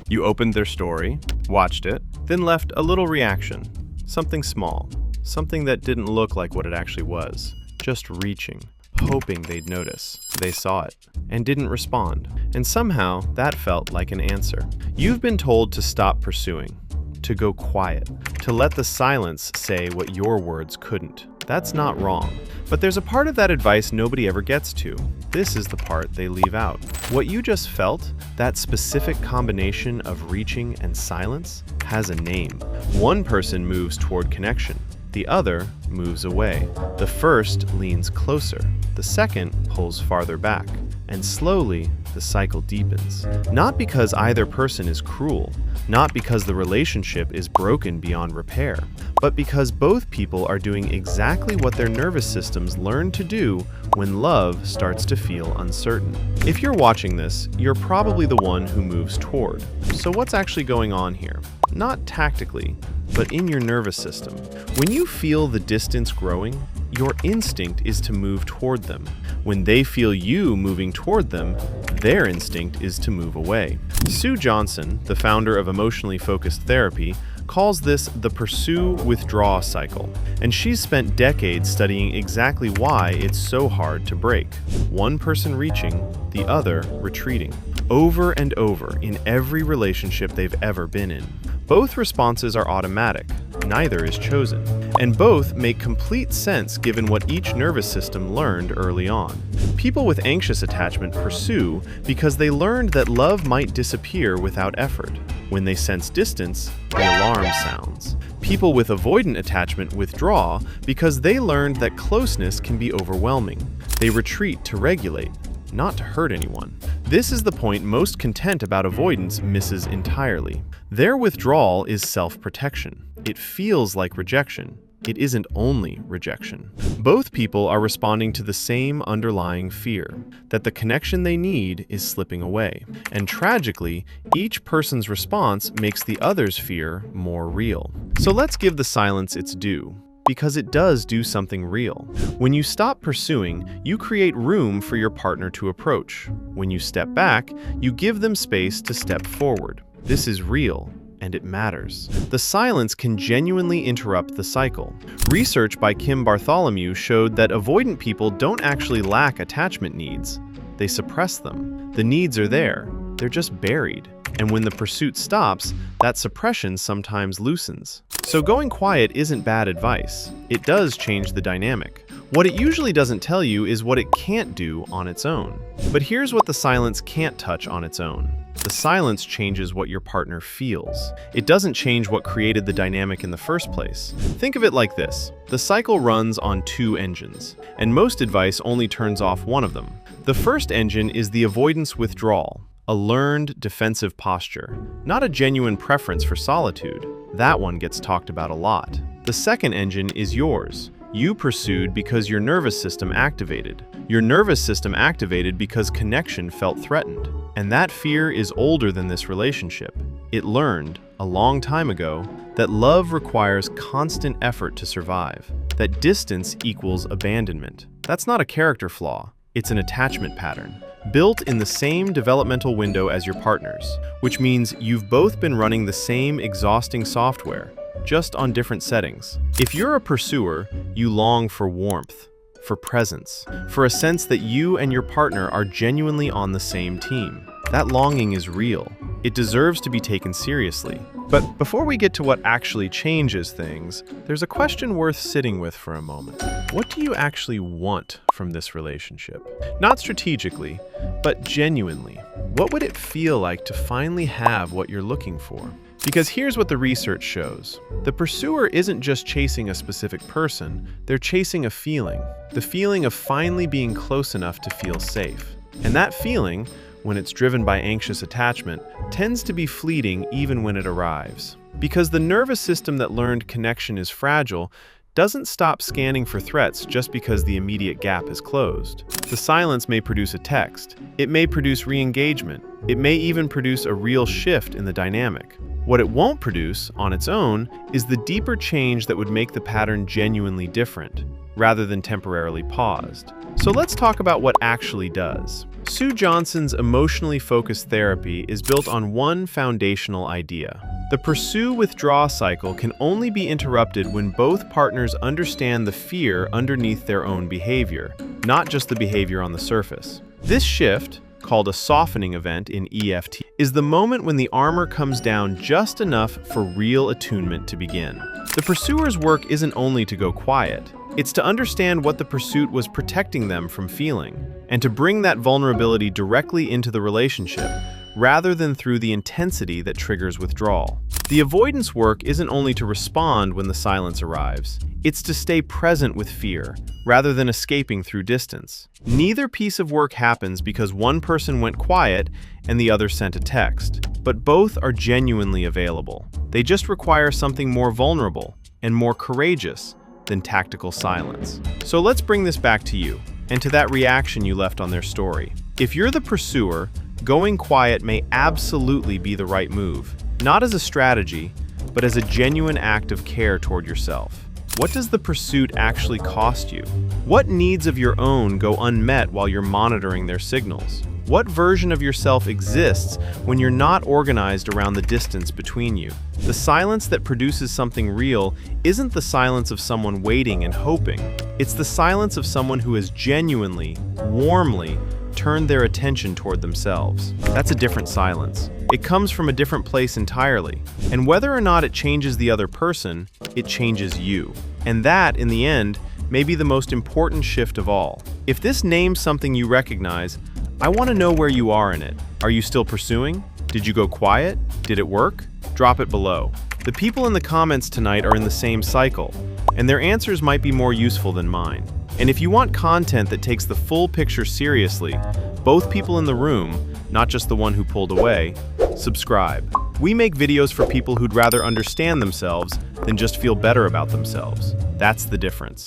You opened their story, watched it, then left a little reaction. Something small. Something that didn't look like what it actually was. Just reaching, hoping they'd notice. They saw it and didn't respond. And somehow that felt like an answer. You've been told to stop pursuing, to go quiet, to let the silence say what your words couldn't. That's not wrong. But there's a part of that advice nobody ever gets to. This is the part they leave out. What you just felt, that specific combination of reaching and silence, has a name. One person moves toward connection. The other moves away. The first leans closer. The second pulls farther back. And slowly, the cycle deepens. Not because either person is cruel, not because the relationship is broken beyond repair, but because both people are doing exactly what their nervous systems learn to do when love starts to feel uncertain. If you're watching this, you're probably the one who moves toward. So what's actually going on here? Not tactically, but in your nervous system. When you feel the distance growing, your instinct is to move toward them. When they feel you moving toward them, their instinct is to move away. Sue Johnson, the founder of emotionally focused therapy, calls this the pursue-withdraw cycle, and she's spent decades studying exactly why it's so hard to break. One person reaching, the other retreating. Over and over in every relationship they've ever been in. Both responses are automatic, neither is chosen, and both make complete sense given what each nervous system learned early on. People with anxious attachment pursue because they learned that love might disappear without effort. When they sense distance, the alarm sounds. People with avoidant attachment withdraw because they learned that closeness can be overwhelming. They retreat to regulate, not to hurt anyone. This is the point most content about avoidance misses entirely. Their withdrawal is self-protection. It feels like rejection. It isn't only rejection. Both people are responding to the same underlying fear, that the connection they need is slipping away. And tragically, each person's response makes the other's fear more real. So let's give the silence its due, because it does do something real. When you stop pursuing, you create room for your partner to approach. When you step back, you give them space to step forward. This is real, and it matters. The silence can genuinely interrupt the cycle. Research by Kim Bartholomew showed that avoidant people don't actually lack attachment needs. They suppress them. The needs are there. They're just buried. And when the pursuit stops, that suppression sometimes loosens. So going quiet isn't bad advice. It does change the dynamic. What it usually doesn't tell you is what it can't do on its own. But here's what the silence can't touch on its own. The silence changes what your partner feels. It doesn't change what created the dynamic in the first place. Think of it like this. The cycle runs on two engines, and most advice only turns off one of them. The first engine is the avoidance withdrawal, a learned defensive posture, not a genuine preference for solitude. That one gets talked about a lot. The second engine is yours. You pursued because your nervous system activated. Your nervous system activated because connection felt threatened. And that fear is older than this relationship. It learned, a long time ago, that love requires constant effort to survive, that distance equals abandonment. That's not a character flaw, it's an attachment pattern, built in the same developmental window as your partner's, which means you've both been running the same exhausting software, just on different settings. If you're a pursuer, you long for warmth, for presence, for a sense that you and your partner are genuinely on the same team. That longing is real. It deserves to be taken seriously. But before we get to what actually changes things, there's a question worth sitting with for a moment. What do you actually want from this relationship? Not strategically, but genuinely. What would it feel like to finally have what you're looking for? Because here's what the research shows. The pursuer isn't just chasing a specific person, they're chasing a feeling. The feeling of finally being close enough to feel safe. And that feeling, when it's driven by anxious attachment, tends to be fleeting even when it arrives. Because the nervous system that learned connection is fragile doesn't stop scanning for threats just because the immediate gap is closed. The silence may produce a text. It may produce re-engagement. It may even produce a real shift in the dynamic. What it won't produce, on its own, is the deeper change that would make the pattern genuinely different, rather than temporarily paused. So let's talk about what actually does. Sue Johnson's emotionally focused therapy is built on one foundational idea. The pursue-withdraw cycle can only be interrupted when both partners understand the fear underneath their own behavior, not just the behavior on the surface. This shift, called a softening event in EFT, is the moment when the armor comes down just enough for real attunement to begin. The pursuer's work isn't only to go quiet. It's to understand what the pursuit was protecting them from feeling, and to bring that vulnerability directly into the relationship, rather than through the intensity that triggers withdrawal. The avoidance work isn't only to respond when the silence arrives. It's to stay present with fear, rather than escaping through distance. Neither piece of work happens because one person went quiet and the other sent a text, but both are genuinely available. They just require something more vulnerable and more courageous than tactical silence. So let's bring this back to you, and to that reaction you left on their story. If you're the pursuer, going quiet may absolutely be the right move, not as a strategy, but as a genuine act of care toward yourself. What does the pursuit actually cost you? What needs of your own go unmet while you're monitoring their signals? What version of yourself exists when you're not organized around the distance between you? The silence that produces something real isn't the silence of someone waiting and hoping. It's the silence of someone who has genuinely, warmly turned their attention toward themselves. That's a different silence. It comes from a different place entirely. And whether or not it changes the other person, it changes you. And that, in the end, may be the most important shift of all. If this names something you recognize, I want to know where you are in it. Are you still pursuing? Did you go quiet? Did it work? Drop it below. The people in the comments tonight are in the same cycle, and their answers might be more useful than mine. And if you want content that takes the full picture seriously, both people in the room, not just the one who pulled away, subscribe. We make videos for people who'd rather understand themselves than just feel better about themselves. That's the difference.